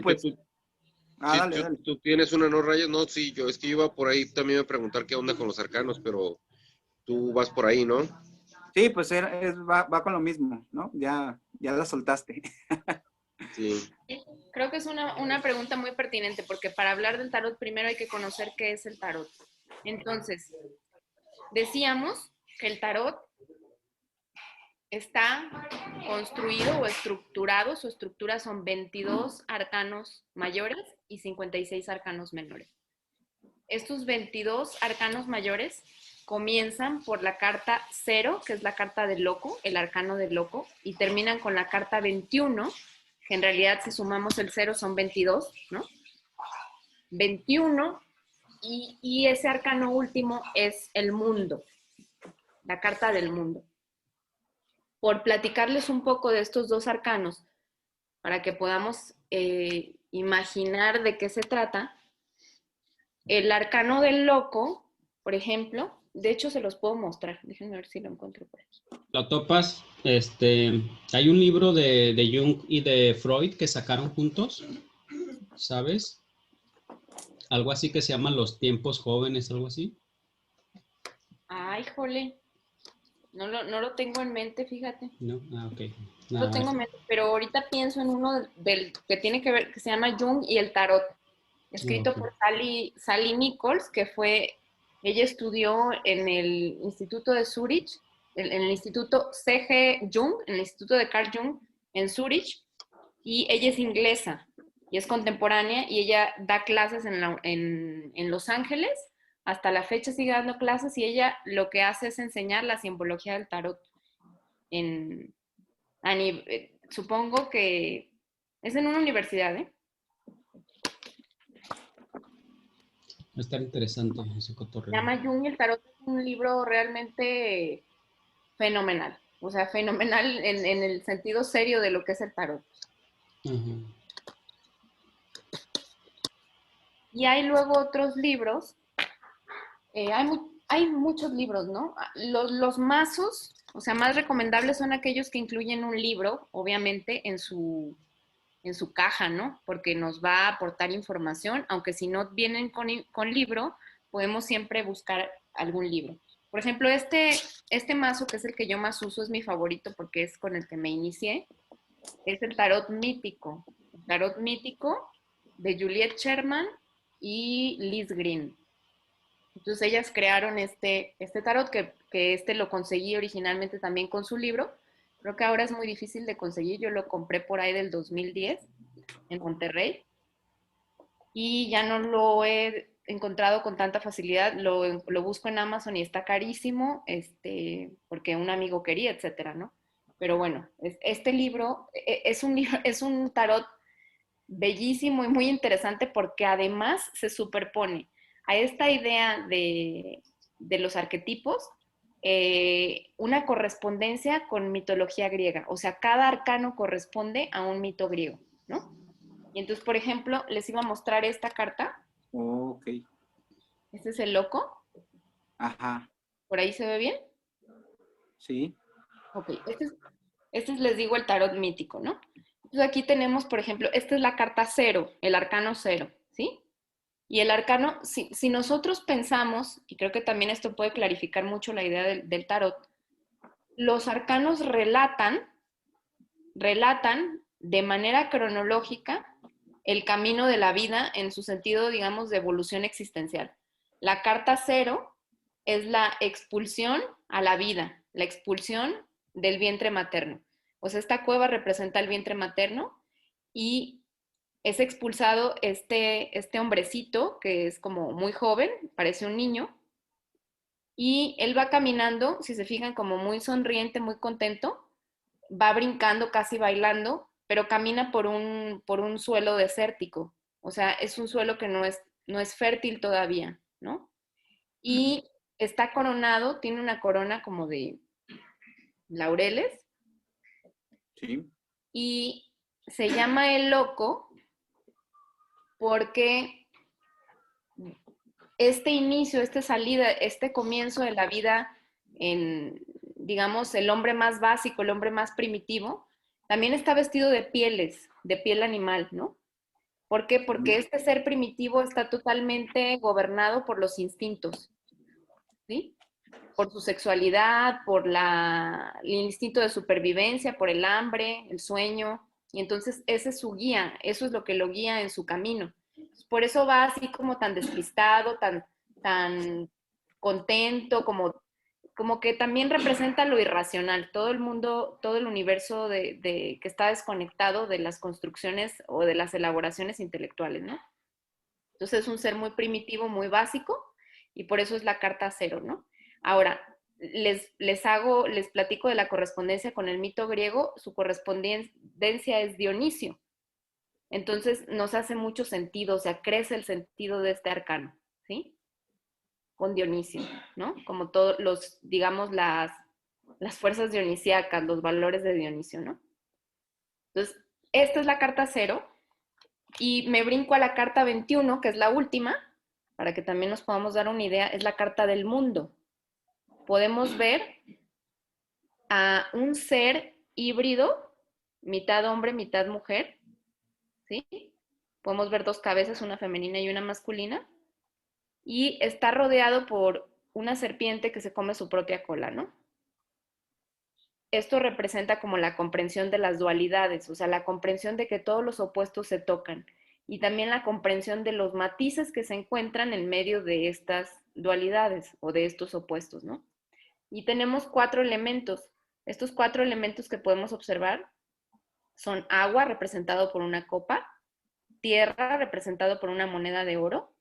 De hecho, pues. tú, Ah, sí, dale, dale. tú tienes una no rayas. No, sí, yo es que iba por ahí también a preguntar qué onda con los arcanos, pero tú vas por ahí, ¿no? Sí, pues va con lo mismo, ¿no? Ya la soltaste. Sí. Creo que es una pregunta muy pertinente porque para hablar del tarot primero hay que conocer qué es el tarot. Entonces, decíamos que el tarot está construido o estructurado, su estructura son 22 arcanos mayores y 56 arcanos menores. Estos 22 arcanos mayores comienzan por la carta 0, que es la carta del loco, el arcano del loco, y terminan con la carta 21, que en realidad si sumamos el 0 son 22, ¿no? 21, y ese arcano último es el mundo, la carta del mundo. Por platicarles un poco de estos dos arcanos, para que podamos imaginar de qué se trata, el arcano del loco, por ejemplo, de hecho se los puedo mostrar, déjenme ver si lo encuentro por aquí. Lo topas, hay un libro de Jung y de Freud que sacaron juntos, ¿sabes? Algo así que se llama Los tiempos jóvenes, algo así. Ay, jole, no lo tengo en mente, fíjate. No, ok. No lo tengo en mente, pero ahorita pienso en uno que tiene que ver, que se llama Jung y el tarot, escrito Ok. por Sally Nichols, ella estudió en el Instituto de Zurich, en el Instituto C.G. Jung, en el Instituto de Carl Jung en Zurich, y ella es inglesa y es contemporánea y ella da clases en Los Ángeles. Hasta la fecha sigue dando clases y ella lo que hace es enseñar la simbología del tarot. Supongo que es en una universidad, ¿eh? Va a estar interesante ese Se cotorreo. llama Jung y el tarot, es un libro realmente fenomenal. O sea, fenomenal en el sentido serio de lo que es el tarot. Ajá. Y hay luego otros libros, hay muchos libros, ¿no? Los mazos, o sea, más recomendables son aquellos que incluyen un libro, obviamente, en su caja, ¿no? Porque nos va a aportar información, aunque si no vienen con libro, podemos siempre buscar algún libro. Por ejemplo, este mazo, que es el que yo más uso, es mi favorito porque es con el que me inicié, es el tarot mítico. El tarot mítico de Juliet Sherman y Liz Green. Entonces ellas crearon este tarot, que lo conseguí originalmente también con su libro. Creo que ahora es muy difícil de conseguir. Yo lo compré por ahí del 2010 en Monterrey y ya no lo he encontrado con tanta facilidad. Lo busco en Amazon y está carísimo, porque un amigo quería, etcétera, ¿no? Pero bueno, este libro es un tarot bellísimo y muy interesante porque además se superpone a esta idea de los arquetipos, una correspondencia con mitología griega. O sea, cada arcano corresponde a un mito griego, ¿no? Y entonces, por ejemplo, les iba a mostrar esta carta. Ok. Este es el loco. Ajá. ¿Por ahí se ve bien? Sí. Ok, les digo, el tarot mítico, ¿no? Entonces aquí tenemos, por ejemplo, esta es la carta 0, el arcano 0, ¿sí? Y el arcano, si nosotros pensamos, y creo que también esto puede clarificar mucho la idea del tarot, los arcanos relatan de manera cronológica el camino de la vida en su sentido, digamos, de evolución existencial. La carta 0 es la expulsión a la vida, la expulsión del vientre materno. O sea, esta cueva representa el vientre materno y es expulsado este hombrecito que es como muy joven, parece un niño, y él va caminando, si se fijan, como muy sonriente, muy contento, va brincando, casi bailando, pero camina por un suelo desértico. O sea, es un suelo que no es fértil todavía, ¿no? Y está coronado, tiene una corona como de laureles, Sí. y se llama el loco porque este inicio, esta salida, este comienzo de la vida en, digamos, el hombre más básico, el hombre más primitivo, también está vestido de pieles, de piel animal, ¿no? ¿Por qué? Porque este ser primitivo está totalmente gobernado por los instintos, ¿sí? Por su sexualidad, por el instinto de supervivencia, por el hambre, el sueño. Y entonces ese es su guía, eso es lo que lo guía en su camino. Por eso va así como tan despistado, tan contento, como que también representa lo irracional, todo el mundo, todo el universo que está desconectado de las construcciones o de las elaboraciones intelectuales, ¿no? Entonces es un ser muy primitivo, muy básico, y por eso es la carta cero, ¿no? Ahora, les platico de la correspondencia con el mito griego, su correspondencia es Dionisio. Entonces nos hace mucho sentido, o sea, crece el sentido de este arcano, ¿sí? Con Dionisio, ¿no? Como todos los, digamos, las fuerzas dionisíacas, los valores de Dionisio, ¿no? Entonces, esta es la carta cero, y me brinco a la carta 21, que es la última, para que también nos podamos dar una idea, es la carta del mundo. Podemos ver a un ser híbrido, mitad hombre, mitad mujer, ¿sí? Podemos ver dos cabezas, una femenina y una masculina, y está rodeado por una serpiente que se come su propia cola, ¿no? Esto representa como la comprensión de las dualidades, o sea, la comprensión de que todos los opuestos se tocan y también la comprensión de los matices que se encuentran en medio de estas dualidades o de estos opuestos, ¿no? Y tenemos 4 elementos. Estos 4 elementos que podemos observar son agua, representado por una copa, tierra, representado por una moneda de oro,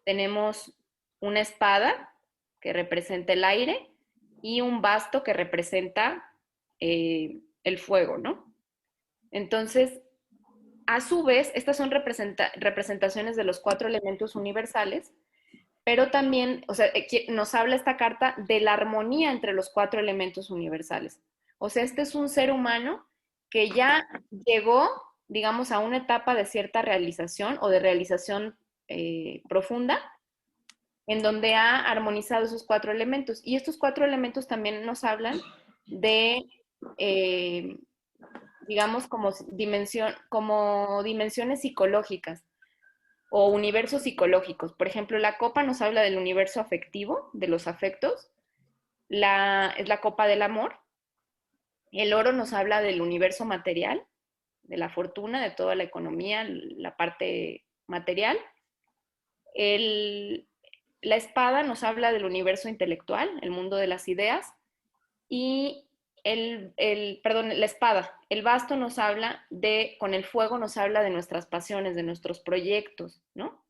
tenemos una espada, que representa el aire, y un basto que representa el fuego, ¿no? Entonces, a su vez, estas son representaciones de los 4 elementos universales, pero también, o sea, nos habla esta carta de la armonía entre los 4 elementos universales. O sea, este es un ser humano que ya llegó, digamos, a una etapa de cierta realización o de realización profunda, en donde ha armonizado esos 4 elementos. Y estos 4 elementos también nos hablan de, eh, digamos, como dimensiones psicológicas o universos psicológicos. Por ejemplo, la copa nos habla del universo afectivo, de los afectos, es la copa del amor. El oro nos habla del universo material, de la fortuna, de toda la economía, la parte material. La espada nos habla del universo intelectual, el mundo de las ideas. Y la espada, el basto nos habla con el fuego nos habla de nuestras pasiones, de nuestros proyectos, ¿no?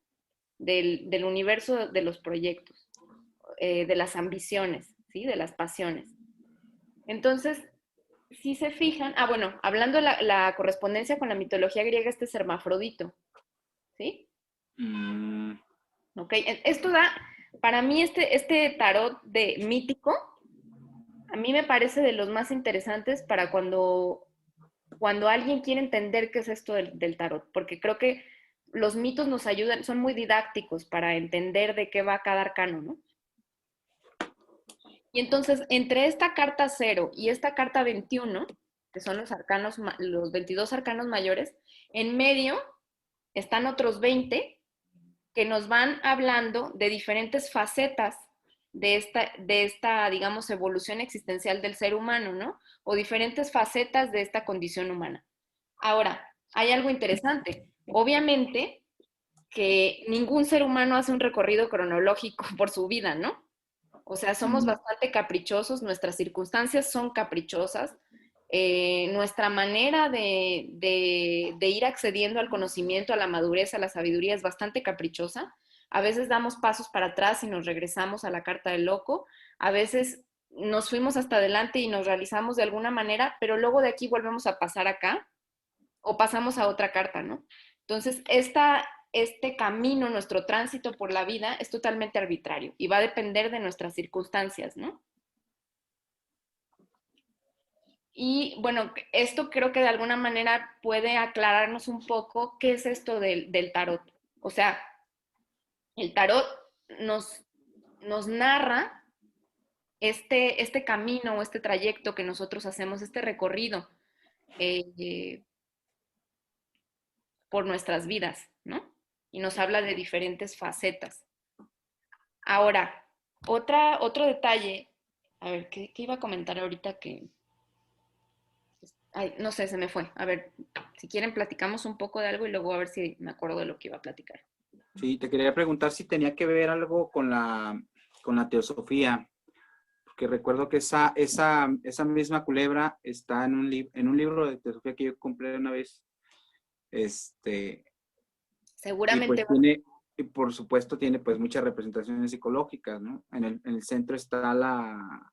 Del universo de los proyectos, de las ambiciones, ¿sí? De las pasiones. Entonces, si se fijan, bueno, hablando de la correspondencia con la mitología griega, este es hermafrodito, ¿sí? Ok, esto da, para mí este tarot de mítico, a mí me parece de los más interesantes para cuando alguien quiere entender qué es esto del tarot, porque creo que los mitos nos ayudan, son muy didácticos para entender de qué va cada arcano, ¿no? Y entonces, entre esta carta 0 y esta carta 21, que son los 22 arcanos mayores, en medio están otros 20 que nos van hablando de diferentes facetas de esta, digamos, evolución existencial del ser humano, ¿no? O diferentes facetas de esta condición humana. Ahora, hay algo interesante. Obviamente que ningún ser humano hace un recorrido cronológico por su vida, ¿no? O sea, somos bastante caprichosos, nuestras circunstancias son caprichosas, nuestra manera de ir accediendo al conocimiento, a la madurez, a la sabiduría es bastante caprichosa. A veces damos pasos para atrás y nos regresamos a la carta del loco. A veces nos fuimos hasta adelante y nos realizamos de alguna manera, pero luego de aquí volvemos a pasar acá o pasamos a otra carta, ¿no? Entonces, este camino, nuestro tránsito por la vida es totalmente arbitrario y va a depender de nuestras circunstancias, ¿no? Y bueno, esto creo que de alguna manera puede aclararnos un poco qué es esto del tarot. O sea, el tarot nos narra este camino o este trayecto que nosotros hacemos, este recorrido. por nuestras vidas, ¿no? Y nos habla de diferentes facetas. Ahora, otro detalle, a ver, ¿qué iba a comentar ahorita que... Ay, no sé, se me fue. A ver, si quieren platicamos un poco de algo y luego a ver si me acuerdo de lo que iba a platicar. Sí, te quería preguntar si tenía que ver algo con la teosofía, porque recuerdo que esa misma culebra está en un libro de teosofía que yo compré una vez, y pues Seguramente tiene, y por supuesto tiene pues muchas representaciones psicológicas, ¿no? En el centro está la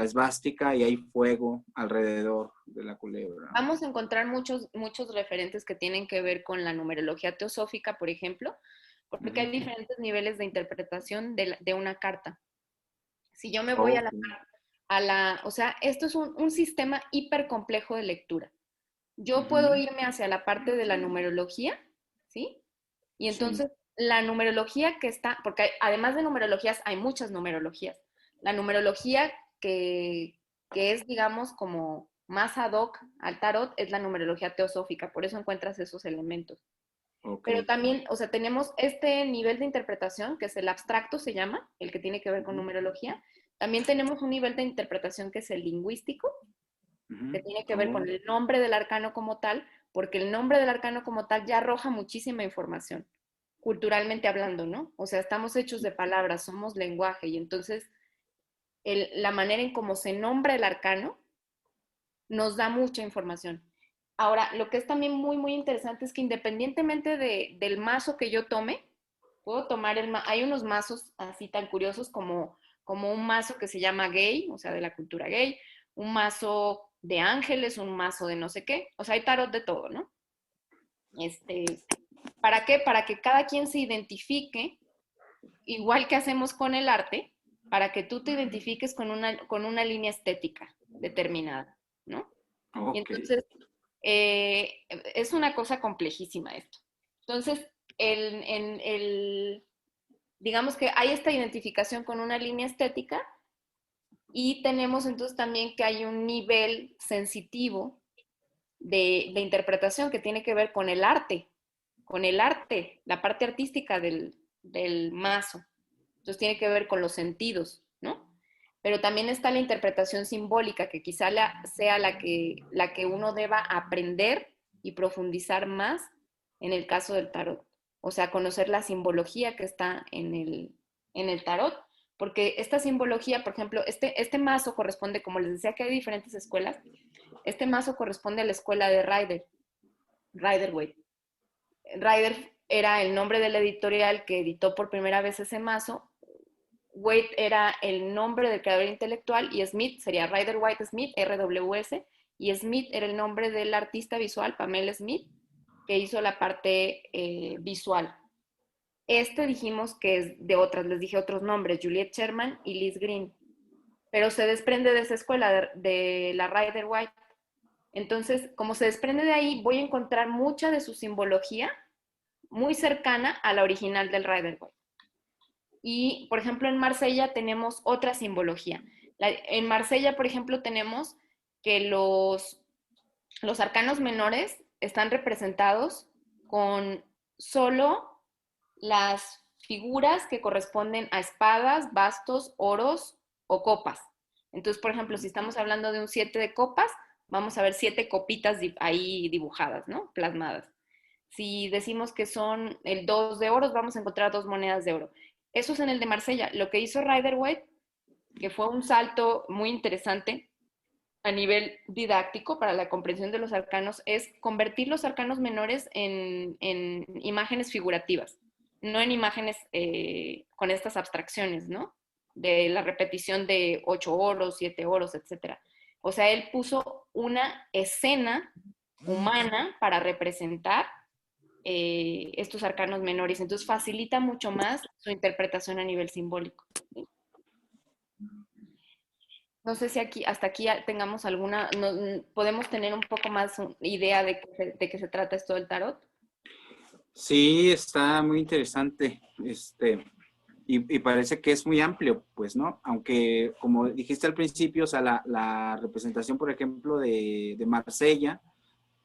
esvástica y hay fuego alrededor de la culebra. vamos a encontrar muchos referentes que tienen que ver con la numerología teosófica, por ejemplo, porque hay diferentes niveles de interpretación de una carta. Si yo me voy Ok. o sea, esto es un sistema hiper complejo de lectura. Yo puedo Ujú. irme hacia la parte de la numerología, ¿sí? Y Sí. entonces la numerología que está, porque además de numerologías, hay muchas numerologías. La numerología que es, digamos, como más ad hoc al tarot es la numerología teosófica, por eso encuentras esos elementos. Ok. Pero también, o sea, tenemos este nivel de interpretación, que es el abstracto, se llama, el que tiene que ver con Ujú. numerología. También tenemos un nivel de interpretación que es el lingüístico, que Ujú. tiene que ver Oh, con el nombre del arcano como tal, porque el nombre del arcano como tal ya arroja muchísima información, culturalmente hablando, ¿no? O sea, estamos hechos de palabras, somos lenguaje, y entonces la manera en cómo se nombra el arcano nos da mucha información. Ahora, lo que es también muy, muy interesante es que independientemente del mazo que yo tome, puedo tomar hay unos mazos así tan curiosos como un mazo que se llama gay, o sea, de la cultura gay, un mazo de ángeles, un mazo de no sé qué, o sea, hay tarot de todo, ¿no? Este, ¿Para qué? Para que cada quien se identifique, igual que hacemos con el arte, para que tú te identifiques con una línea estética determinada, ¿no? Y ok. entonces, es una cosa complejísima esto. Entonces, digamos que hay esta identificación con una línea estética y tenemos entonces también que hay un nivel sensitivo de interpretación que tiene que ver con el arte, la parte artística del mazo. Entonces tiene que ver con los sentidos, ¿no? Pero también está la interpretación simbólica, que quizá sea la que uno deba aprender y profundizar más en el caso del tarot. O sea, conocer la simbología que está en el tarot, porque esta simbología, por ejemplo, este mazo corresponde, como les decía que hay diferentes escuelas, este mazo corresponde a la escuela de Rider-Waite. Rider era el nombre de la editorial que editó por primera vez ese mazo. Waite era el nombre del creador intelectual y Smith sería Rider Waite Smith, RWS, y Smith era el nombre del artista visual, Pamela Smith, que hizo la parte visual. Dijimos que es de otras, les dije otros nombres, Juliet Sherman y Liz Green, pero se desprende de esa escuela de la Rider Waite. Entonces, como se desprende de ahí, voy a encontrar mucha de su simbología muy cercana a la original del Rider Waite. Y, por ejemplo, en Marsella tenemos otra simbología. En Marsella, por ejemplo, tenemos que los arcanos menores están representados con solo las figuras que corresponden a espadas, bastos, oros o copas. Entonces, por ejemplo, si estamos hablando de un 7 de copas, vamos a ver 7 copitas ahí dibujadas, ¿no? Plasmadas. Si decimos que son el 2 de oros, vamos a encontrar 2 monedas de oro. Eso es en el de Marsella. Lo que hizo Rider-Waite, que fue un salto muy interesante a nivel didáctico para la comprensión de los arcanos, es convertir los arcanos menores en imágenes figurativas, no en imágenes con estas abstracciones, ¿no? De la repetición de 8 oros, 7 oros, etc. O sea, él puso una escena humana para representar estos arcanos menores. Entonces facilita mucho más su interpretación a nivel simbólico. No sé si hasta aquí tengamos alguna, podemos tener un poco más idea de qué se trata esto del tarot. Sí, está muy interesante. Y parece que es muy amplio, pues, ¿no? Aunque, como dijiste al principio, o sea, la representación, por ejemplo, de Marsella,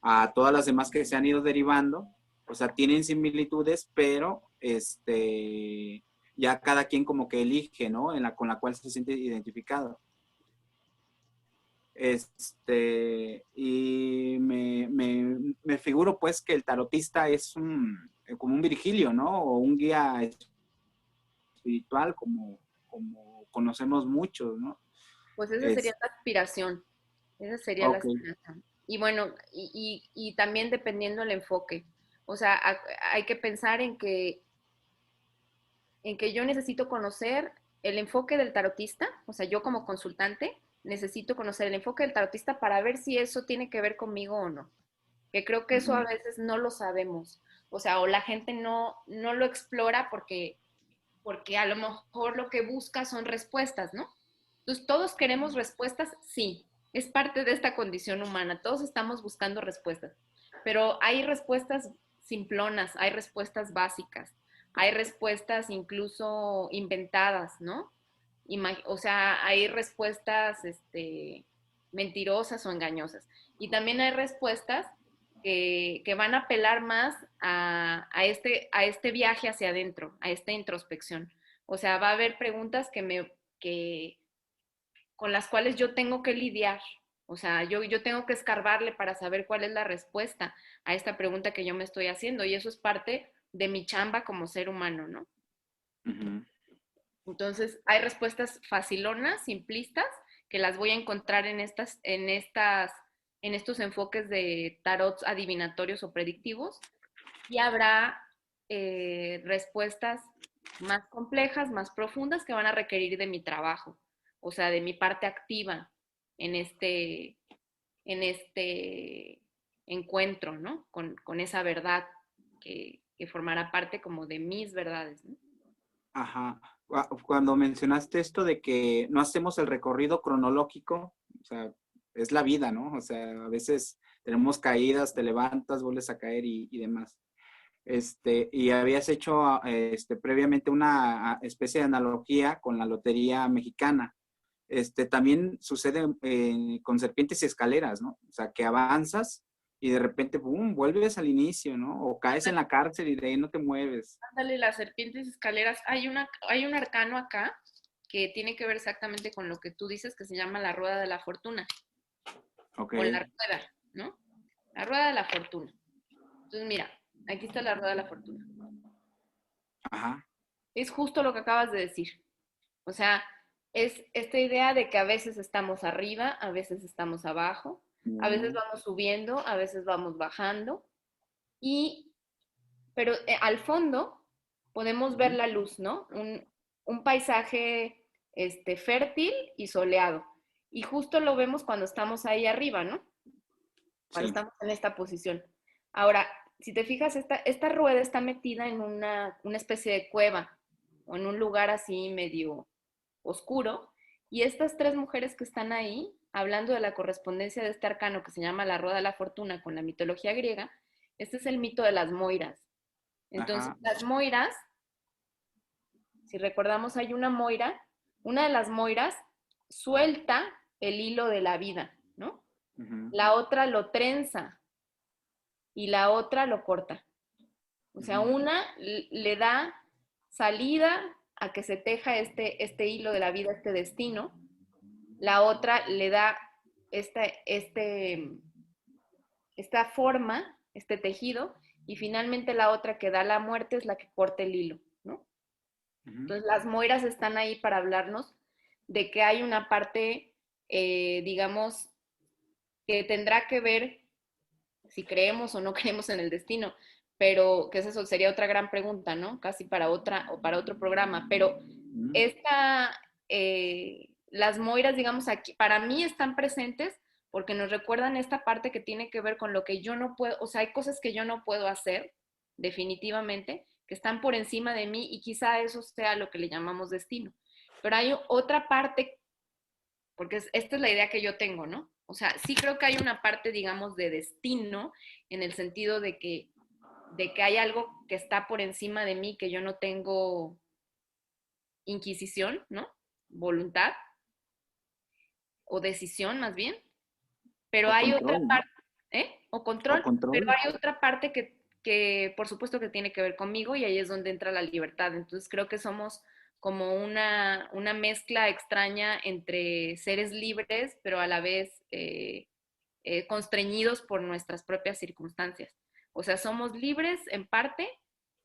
a todas las demás que se han ido derivando. O sea, tienen similitudes, pero ya cada quien como que elige, ¿no? Con la cual se siente identificado. Y me figuro pues que el tarotista es como un Virgilio, ¿no? O un guía espiritual, como conocemos muchos, ¿no? Pues esa sería la aspiración. Esa sería la Ok. aspiración. Y bueno, y también dependiendo del enfoque. O sea, hay que pensar en que yo necesito conocer el enfoque del tarotista, o sea, yo como consultante necesito conocer el enfoque del tarotista para ver si eso tiene que ver conmigo o no. Que creo que eso a veces no lo sabemos. O sea, o la gente no lo explora porque a lo mejor lo que busca son respuestas, ¿no? Entonces, ¿todos queremos respuestas? Sí, es parte de esta condición humana. Todos estamos buscando respuestas, pero hay respuestas simplonas, hay respuestas básicas, hay respuestas incluso inventadas, ¿no? O sea, hay respuestas mentirosas o engañosas. Y también hay respuestas que van a apelar más a este viaje hacia adentro, a esta introspección. O sea, va a haber preguntas con las cuales yo tengo que lidiar. O sea, yo tengo que escarbarle para saber cuál es la respuesta a esta pregunta que yo me estoy haciendo. Y eso es parte de mi chamba como ser humano, ¿no? Uh-huh. Entonces, hay respuestas facilonas, simplistas, que las voy a encontrar en estos enfoques de tarots adivinatorios o predictivos. Y habrá respuestas más complejas, más profundas, que van a requerir de mi trabajo, o sea, de mi parte activa en este encuentro, ¿no? Con esa verdad que formará parte como de mis verdades, ¿no? Ajá. Cuando mencionaste esto de que no hacemos el recorrido cronológico, o sea, es la vida, ¿no? O sea, a veces tenemos caídas, te levantas, vuelves a caer y demás. Y habías hecho previamente una especie de analogía con la lotería mexicana. También sucede con serpientes y escaleras, ¿no? O sea, que avanzas y de repente, ¡boom!, vuelves al inicio, ¿no? O caes en la cárcel y de ahí no te mueves. Ándale, las serpientes escaleras. Hay un arcano acá que tiene que ver exactamente con lo que tú dices, que se llama la rueda de la fortuna. Ok. O la rueda, ¿no? La rueda de la fortuna. Entonces, mira, aquí está la rueda de la fortuna. Ajá. Es justo lo que acabas de decir. O sea, es esta idea de que a veces estamos arriba, a veces estamos abajo, a veces vamos subiendo, a veces vamos bajando, pero al fondo podemos ver la luz, ¿no? Un paisaje fértil y soleado. Y justo lo vemos cuando estamos ahí arriba, ¿no? Cuando Sí. estamos en esta posición. Ahora, si te fijas, esta rueda está metida en una especie de cueva o en un lugar así medio oscuro. Y estas tres mujeres que están ahí, hablando de la correspondencia de este arcano que se llama la Rueda de la Fortuna con la mitología griega, este es el mito de las Moiras. Entonces, Ajá. las Moiras, si recordamos, hay una de las Moiras suelta el hilo de la vida, ¿no? Uh-huh. La otra lo trenza y la otra lo corta. O sea, una le da salida a que se teja este hilo de la vida, este destino. La otra le da esta, esta forma, este tejido, y finalmente la otra que da la muerte es la que corta el hilo, ¿no? Entonces las moiras están ahí para hablarnos de que hay una parte, digamos, que tendrá que ver si creemos o no creemos en el destino, pero que eso sería otra gran pregunta, ¿no? Casi para otra o para otro programa, pero las moiras, digamos, aquí, para mí están presentes porque nos recuerdan esta parte que tiene que ver con lo que yo no puedo, o sea, hay cosas que yo no puedo hacer, definitivamente, que están por encima de mí y quizá eso sea lo que le llamamos destino. Pero hay otra parte, porque esta es la idea que yo tengo, ¿no? O sea, sí creo que hay una parte, digamos, de destino en el sentido de que hay algo que está por encima de mí, que yo no tengo inquisición, ¿no? Voluntad o decisión más bien. Pero O hay otra control, ¿no? parte, ¿eh? o control, control. pero hay otra parte que por supuesto que tiene que ver conmigo y ahí es donde entra la libertad. Entonces creo que somos como una mezcla extraña entre seres libres, pero a la vez constreñidos por nuestras propias circunstancias. O sea, somos libres en parte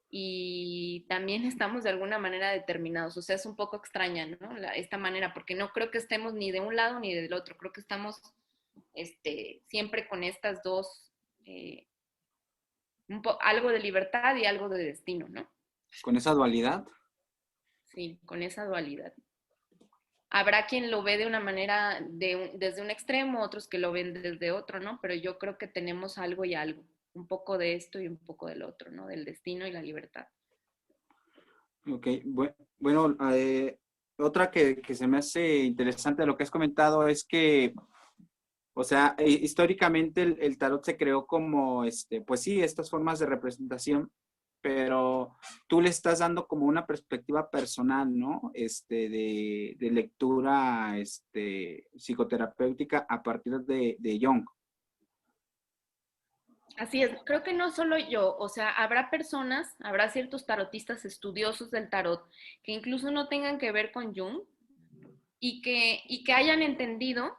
y también estamos de alguna manera determinados. O sea, es un poco extraña, ¿no? Esta manera, porque no creo que estemos ni de un lado ni del otro. Creo que estamos siempre con estas dos, algo de libertad y algo de destino, ¿no? Con esa dualidad. Sí, con esa dualidad. Habrá quien lo ve de una manera, desde un extremo, otros que lo ven desde otro, ¿no? Pero yo creo que tenemos algo y algo, un poco de esto y un poco del otro, ¿no? Del destino y la libertad. Ok, bueno, otra que se me hace interesante de lo que has comentado es que, o sea, históricamente el tarot se creó como, pues sí, estas formas de representación, pero tú le estás dando como una perspectiva personal, ¿no? De lectura, psicoterapéutica a partir de Jung. Así es, creo que no solo yo, o sea, habrá personas, habrá ciertos tarotistas estudiosos del tarot que incluso no tengan que ver con Jung y que hayan entendido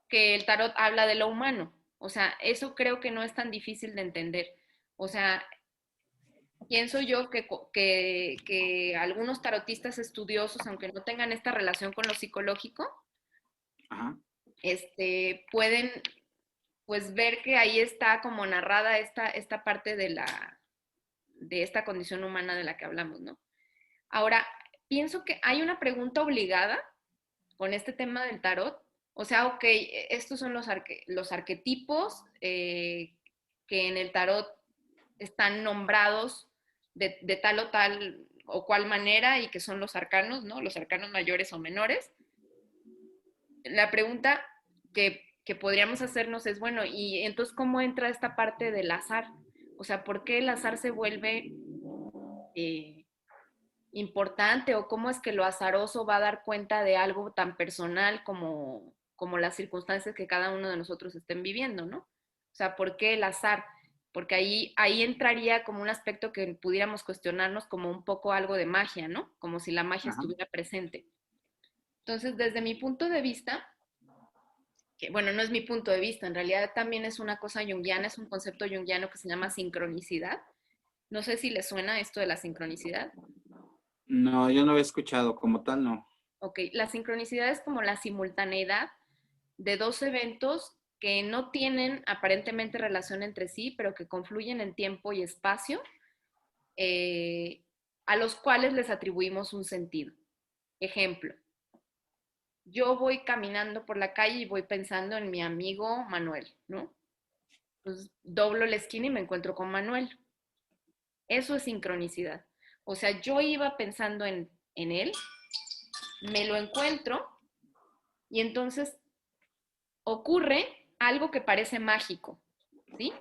que el tarot habla de lo humano. O sea, eso creo que no es tan difícil de entender. O sea, pienso yo que algunos tarotistas estudiosos, aunque no tengan esta relación con lo psicológico, Ajá. Pueden pues ver que ahí está como narrada esta parte de esta condición humana de la que hablamos, ¿no? Ahora, pienso que hay una pregunta obligada con este tema del tarot. O sea, ok, estos son los arquetipos que en el tarot están nombrados de tal o tal o cual manera y que son los arcanos, ¿no? Los arcanos mayores o menores. La pregunta que podríamos hacernos es, bueno, ¿y entonces cómo entra esta parte del azar? O sea, ¿por qué el azar se vuelve importante o cómo es que lo azaroso va a dar cuenta de algo tan personal como las circunstancias que cada uno de nosotros estén viviendo, ¿no? O sea, ¿por qué el azar? Porque ahí entraría como un aspecto que pudiéramos cuestionarnos como un poco algo de magia, ¿no? Como si la magia Ajá. estuviera presente. Entonces, desde mi punto de vista, que bueno, no es mi punto de vista, en realidad también es una cosa junguiana, es un concepto junguiano que se llama sincronicidad. No sé si le suena esto de la sincronicidad. No, yo no había escuchado, como tal, no. Ok, la sincronicidad es como la simultaneidad de dos eventos que no tienen aparentemente relación entre sí, pero que confluyen en tiempo y espacio, a los cuales les atribuimos un sentido. Ejemplo, yo voy caminando por la calle y voy pensando en mi amigo Manuel, ¿no? Pues doblo la esquina y me encuentro con Manuel. Eso es sincronicidad. O sea, yo iba pensando en él, me lo encuentro y entonces ocurre algo que parece mágico, ¿sí?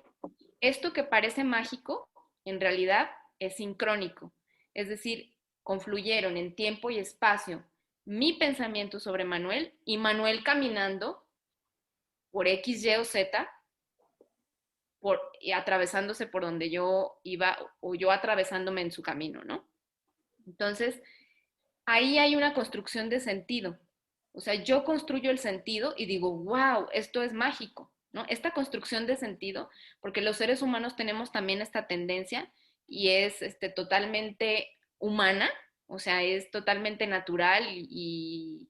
Esto que parece mágico, en realidad es sincrónico, es decir, confluyeron en tiempo y espacio mi pensamiento sobre Manuel y Manuel caminando por X, Y o Z, y atravesándose por donde yo iba o yo atravesándome en su camino, ¿no? Entonces, ahí hay una construcción de sentido. O sea, yo construyo el sentido y digo, wow, esto es mágico, ¿no? Esta construcción de sentido, porque los seres humanos tenemos también esta tendencia y es totalmente humana, o sea, es totalmente natural y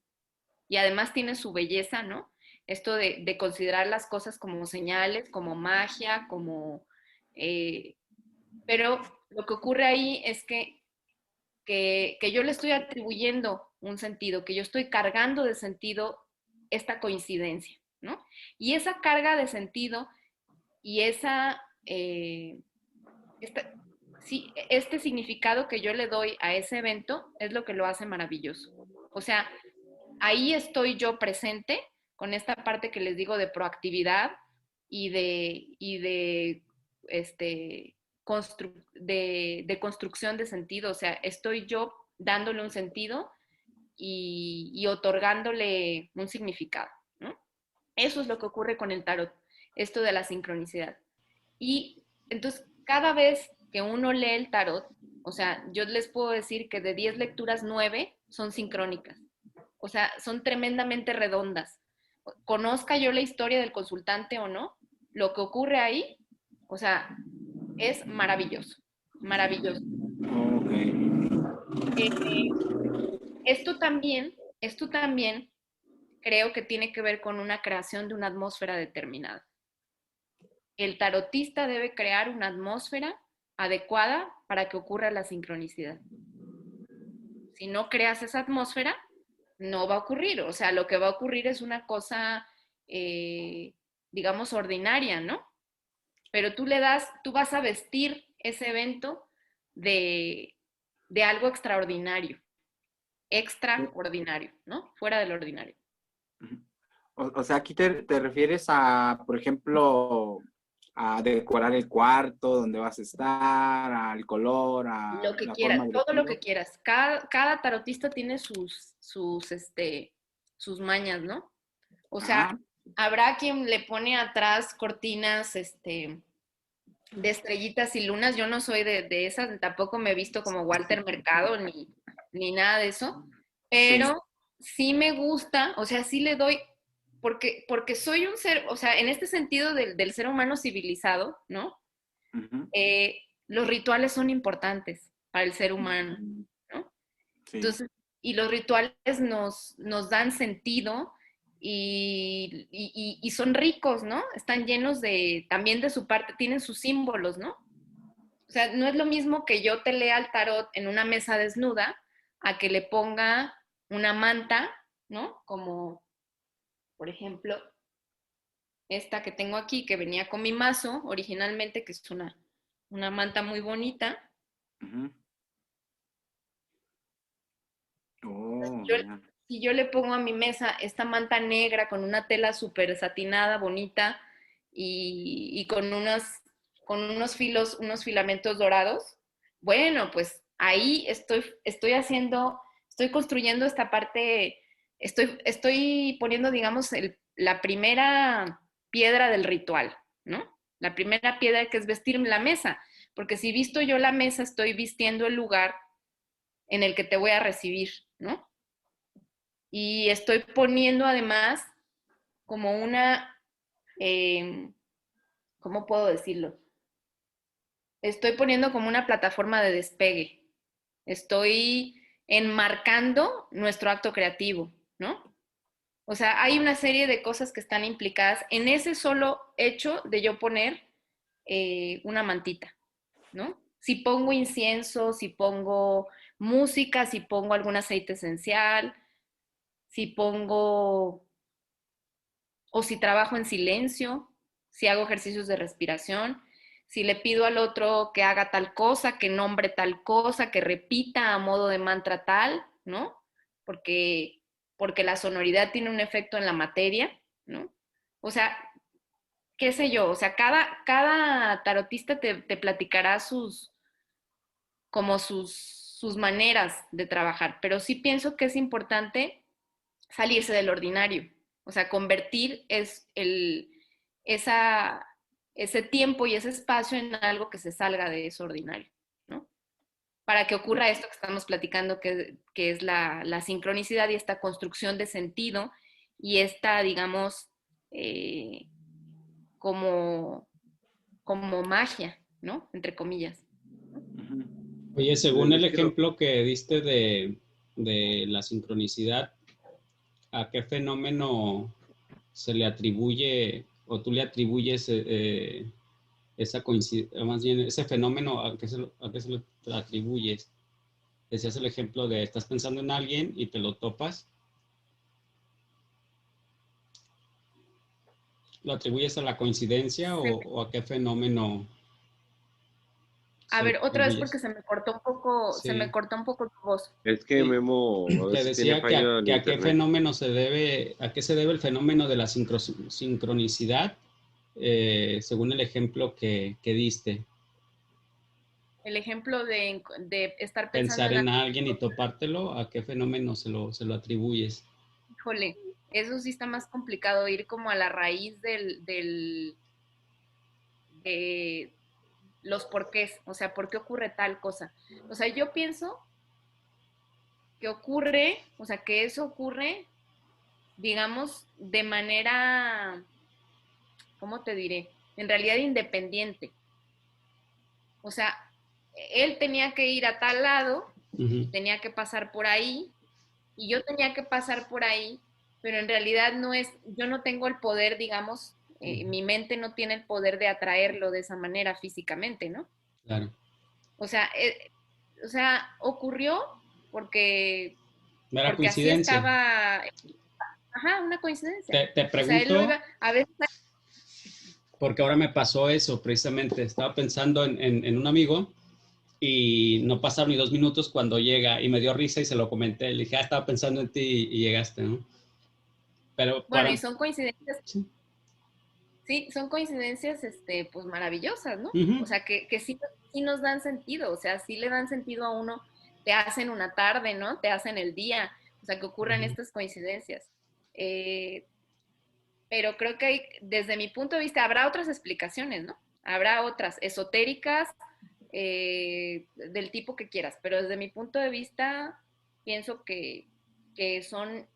además tiene su belleza, ¿no? Esto de considerar las cosas como señales, como magia, como... pero lo que ocurre ahí es que yo le estoy atribuyendo un sentido, que yo estoy cargando de sentido esta coincidencia, ¿no? Y esa carga de sentido y sí, este significado que yo le doy a ese evento es lo que lo hace maravilloso. O sea, ahí estoy yo presente con esta parte que les digo de proactividad y de de construcción de sentido. O sea, estoy yo dándole un sentido y otorgándole un significado, ¿no? Eso es lo que ocurre con el tarot. esto de la sincronicidad. Y entonces, cada vez que uno lee el tarot, o sea, yo les puedo decir que de 10 lecturas, 9 son sincrónicas. O sea, son tremendamente redondas. Conozca yo la historia del consultante o no, lo que ocurre ahí, o sea, es maravilloso, maravilloso. Ok. Eh, esto también creo que tiene que ver con una creación de una atmósfera determinada. El tarotista debe crear una atmósfera adecuada para que ocurra la sincronicidad. Si no creas esa atmósfera, no va a ocurrir. O sea, lo que va a ocurrir es una cosa, digamos, ordinaria, ¿no? Pero tú vas a vestir ese evento de, de algo extraordinario, ¿no? Fuera del ordinario. O sea, aquí te refieres a, por ejemplo, a decorar el cuarto donde vas a estar, al color, a Lo que la quieras, forma del todo lo que vestido. quieras. Cada tarotista tiene sus mañas, ¿no? O sea, Ah, habrá quien le pone atrás cortinas, de estrellitas y lunas. Yo no soy de esas, tampoco me he visto como Walter Mercado ni nada de eso, sí. pero sí me gusta, o sea, sí le doy, porque soy un ser, o sea, en este sentido del ser humano civilizado, ¿no? Ujú, Los rituales son importantes para el ser humano, ¿no? sí. Entonces, y los rituales nos dan sentido y son ricos, ¿no? Están llenos también de su parte, tienen sus símbolos, ¿no? O sea, no es lo mismo que yo te lea el tarot en una mesa desnuda a que le ponga una manta, ¿no? Como, por ejemplo, esta que tengo aquí, que venía con mi mazo originalmente, que es una manta muy bonita. Ujú. Oh, Yo, ya. si yo le pongo a mi mesa esta manta negra con una tela súper satinada, bonita, y con unos filamentos dorados, bueno, pues ahí estoy construyendo esta parte, estoy poniendo, digamos, la primera piedra del ritual, ¿no? La primera piedra que es vestir la mesa, porque si visto yo la mesa, estoy vistiendo el lugar en el que te voy a recibir, ¿no? Y estoy poniendo además como ¿cómo puedo decirlo? Estoy poniendo como una plataforma de despegue. Estoy enmarcando nuestro acto creativo, ¿no? O sea, hay una serie de cosas que están implicadas en ese solo hecho de yo poner una mantita, ¿no? Si pongo incienso, si pongo música, si pongo algún aceite esencial, si pongo o si trabajo en silencio, si hago ejercicios de respiración, si le pido al otro que haga tal cosa, que nombre tal cosa, que repita a modo de mantra tal, ¿no? Porque, porque la sonoridad tiene un efecto en la materia, ¿no? O sea, qué sé yo, o sea, cada tarotista te platicará sus maneras de trabajar, pero sí pienso que es importante salirse del ordinario, o sea, convertir esa, ese tiempo y ese espacio en algo que se salga de eso ordinario, ¿no? Para que ocurra esto que estamos platicando, que es la sincronicidad y esta construcción de sentido y esta, digamos, eh, como, como magia, ¿no? Entre comillas. Ujú. Oye, según el Es que ejemplo que diste de la sincronicidad, ¿a qué fenómeno se le atribuye o tú le atribuyes esa coincidencia, más bien ese fenómeno, a qué se lo atribuyes? Decías el ejemplo de estás pensando en alguien y te lo topas. ¿Lo atribuyes a la coincidencia o a qué fenómeno A se lo ver, otra vez porque atribuyes? se me Sí. cortó un poco tu voz. Es que Sí, Memo a te veces tiene decía falla en que a qué internet. fenómeno se debe, a qué se debe el fenómeno de la sincronicidad, según el ejemplo que diste. El ejemplo de estar pensando Pensar en en algo, alguien y topártelo, ¿a qué fenómeno se lo atribuyes? híjole, eso sí está más complicado, ir como a la raíz los porqués, o sea, por qué ocurre tal cosa. O sea, yo pienso que ocurre, o sea, que eso ocurre, digamos, de manera, ¿cómo te diré? En realidad independiente. O sea, él tenía que ir a tal lado, Ujú. tenía que pasar por ahí, y yo tenía que pasar por ahí, pero en realidad no es, yo no tengo el poder, digamos, mi mente no tiene el poder de atraerlo de esa manera físicamente, ¿no? Claro. O sea, ocurrió porque, Mera porque así coincidencia. estaba, ajá, una coincidencia. Te O sea, él lo pregunto, iba, a veces, porque ahora me pasó eso precisamente. Estaba pensando en un amigo y no pasaron ni 2 minutos cuando llega y me dio risa y se lo comenté. Le dije, estaba pensando en ti y llegaste, ¿no? Pero bueno, y para... son coincidencias, Sí. sí, son coincidencias, pues maravillosas, ¿no? O Ujú, sea, que sí, sí nos dan sentido, o sea, sí le dan sentido a uno, te hacen una tarde, ¿no? Te hacen el día, o sea, que ocurran ujú. estas coincidencias. Eh, pero creo que hay, desde mi punto de vista, habrá otras explicaciones, ¿no? Habrá otras esotéricas, del tipo que quieras, pero desde mi punto de vista, pienso que son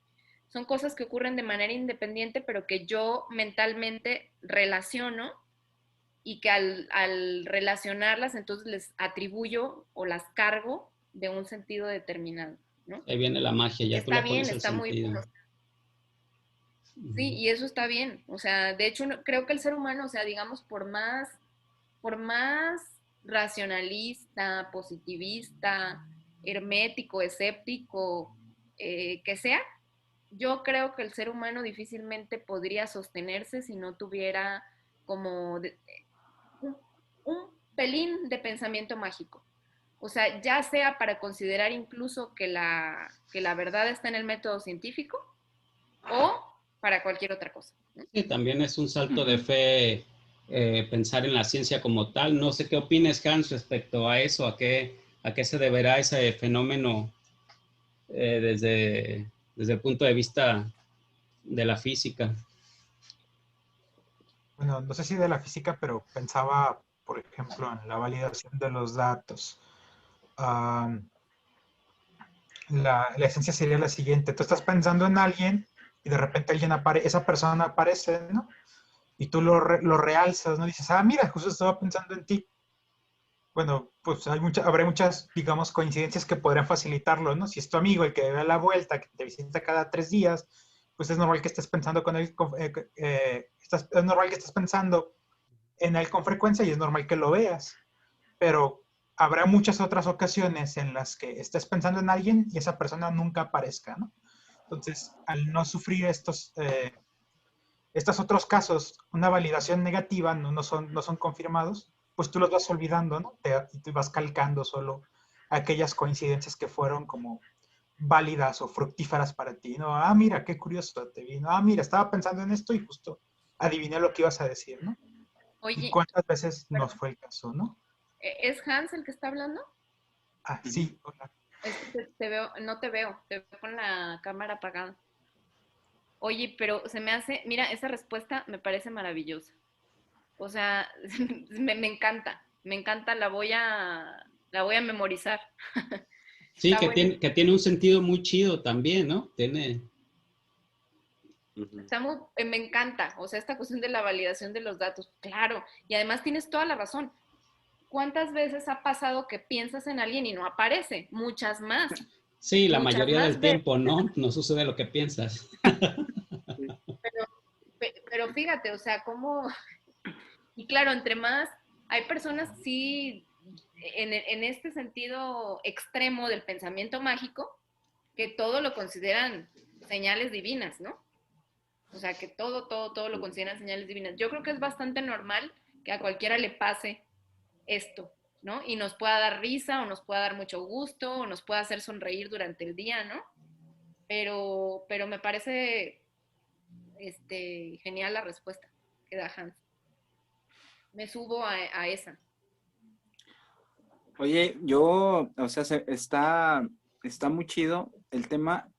cosas que ocurren de manera independiente, pero que yo mentalmente relaciono y que al relacionarlas, entonces les atribuyo o las cargo de un sentido determinado, ¿no? Ahí viene la magia, Que ya tú está le bien, pones el está muy bien. sentido. Sí, Ujú. y eso está bien. O sea, de hecho, creo que el ser humano, o sea, digamos, por más racionalista, positivista, hermético, escéptico, que sea, yo creo que el ser humano difícilmente podría sostenerse si no tuviera como un, un pelín de pensamiento mágico. O sea, ya sea para considerar incluso que la verdad está en el método científico o para cualquier otra cosa, ¿no? Sí, también es un salto de Ujú. fe pensar en la ciencia como tal. No sé qué opines, Hans, respecto a eso, a qué se deberá ese fenómeno desde el punto de vista de la física. Bueno, no sé si de la física, pero pensaba, por ejemplo, en la validación de los datos. Am, la esencia sería la siguiente: tú estás pensando en alguien y de repente esa persona aparece, ¿no? Y tú lo realzas, ¿no? Dices, ah, mira, justo estaba pensando en ti. Bueno, pues habrá muchas, digamos, coincidencias que podrían facilitarlo, ¿no? Si es tu amigo el que da la vuelta, que te visita cada 3 días, pues es normal que estés pensando con él, es normal que estés pensando en él con frecuencia y es normal que lo veas. Pero habrá muchas otras ocasiones en las que estés pensando en alguien y esa persona nunca aparezca, ¿no? Entonces, al no sufrir estos otros casos, una validación negativa, no son confirmados, pues tú los vas olvidando, ¿no? Y te vas calcando solo aquellas coincidencias que fueron como válidas o fructíferas para ti, ¿no? Ah, mira, qué curioso te vi, ¿no? Ah, mira, estaba pensando en esto y justo adiviné lo que ibas a decir, ¿no? ¿Y Oye, cuántas veces nos perdón, fue el caso, no? ¿es Hans el que está hablando? Ah, Ujú. sí, hola. Es que te veo, no te veo con la cámara apagada. Oye, pero se me hace, mira, esa respuesta me parece maravillosa. O sea, me encanta, la voy a memorizar. Sí, Está buenísimo. que tiene un sentido muy chido también, ¿no? Tiene... Ujú. Me encanta, o sea, esta cuestión de la validación de los datos, claro, y además tienes toda la razón. ¿Cuántas veces ha pasado que piensas en alguien y no aparece? Sí, la Muchas mayoría del más veces, tiempo, ¿no? No sucede lo que piensas. Sí. pero, pero fíjate, o sea, cómo, y claro, entre más, hay personas, sí, en este sentido extremo del pensamiento mágico, que todo lo consideran señales divinas, ¿no? O sea, que todo lo consideran señales divinas. Yo creo que es bastante normal que a cualquiera le pase esto, ¿no? Y nos pueda dar risa o nos pueda dar mucho gusto o nos pueda hacer sonreír durante el día, ¿no? Pero me parece genial la respuesta que da Hans. Me subo a esa. Oye, yo, o sea, está muy chido el tema,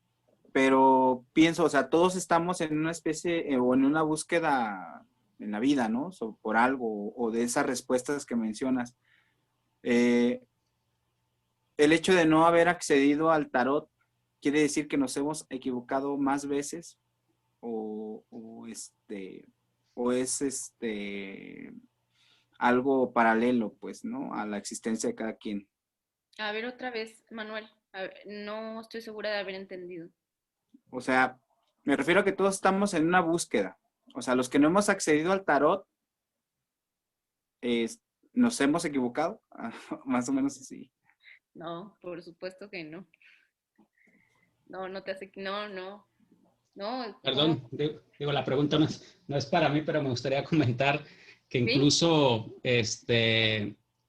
pero pienso, o sea, todos estamos en una especie o en una búsqueda la vida, ¿no? Por algo o de esas respuestas que mencionas. El hecho de no haber accedido al tarot quiere decir que nos hemos equivocado más veces o es algo paralelo, pues, ¿no? A la existencia de cada quien. A ver, otra vez, Manuel. A ver, no estoy segura de haber entendido. O sea, me refiero a que todos estamos en una búsqueda. O sea, los que no hemos accedido al tarot, nos hemos equivocado, más o menos así. No, por supuesto que no. No, no te hace... No, no. No, Perdón, digo, la pregunta no es para mí, pero me gustaría comentar que ¿sí? incluso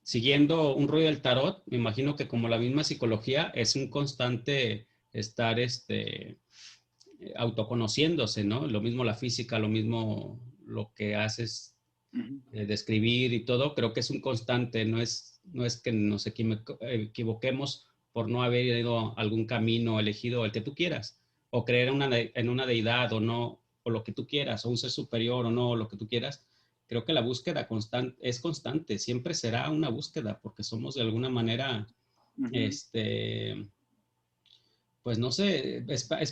siguiendo un rollo del tarot, me imagino que como la misma psicología es un constante estar autoconociéndose, ¿no? Lo mismo la física, lo mismo lo que haces de escribir y todo, creo que es un constante, no es que nos equivoquemos por no haber ido a algún camino elegido, el que tú quieras, o creer en una deidad o no, o lo que tú quieras, o un ser superior o no, o lo que tú quieras. Creo que la búsqueda es constante, siempre será una búsqueda, porque somos de alguna manera, pues no sé, es parte